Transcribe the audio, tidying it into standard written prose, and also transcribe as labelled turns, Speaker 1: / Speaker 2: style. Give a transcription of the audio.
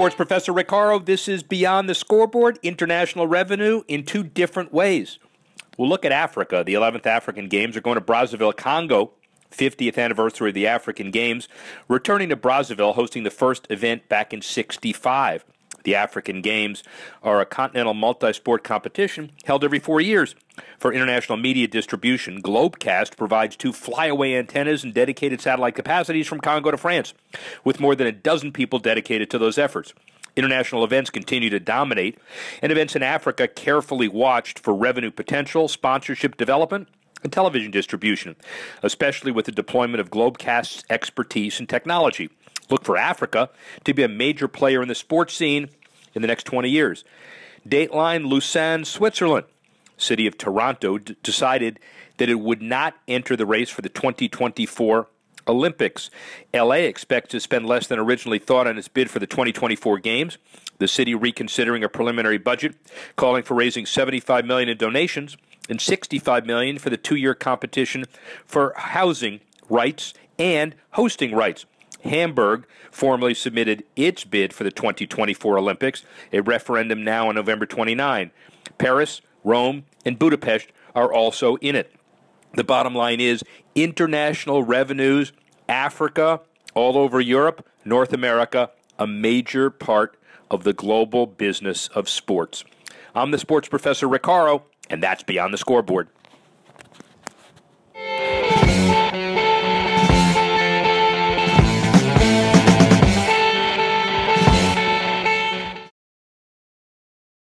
Speaker 1: Sports Professor Rick Horrow. This is Beyond the Scoreboard, international revenue in two different ways. We'll look at Africa. The 11th African Games are going to Brazzaville, Congo. 50th anniversary of the African Games. Returning to Brazzaville, hosting the first event back in '65. The African Games are a continental multi-sport competition held every 4 years. For international media distribution, Globecast provides 2 flyaway antennas and dedicated satellite capacities from Congo to France, with more than a dozen people dedicated to those efforts. International events continue to dominate, and events in Africa carefully watched for revenue potential, sponsorship development, and television distribution, especially with the deployment of Globecast's expertise and technology. Look for Africa to be a major player in the sports scene in the next 20 years. Dateline Lausanne, Switzerland. City of Toronto decided that it would not enter the race for the 2024 Olympics. LA expects to spend less than originally thought on its bid for the 2024 Games. The city reconsidering a preliminary budget, calling for raising $75 million in donations and $65 million for the 2-year competition for housing rights and hosting rights. Hamburg formally submitted its bid for the 2024 Olympics, a referendum now on November 29. Paris, Rome, and Budapest are also in it. The bottom line is international revenues, Africa, all over Europe, North America, a major part of the global business of sports. I'm the sports professor Rick Horrow, and that's Beyond the Scoreboard.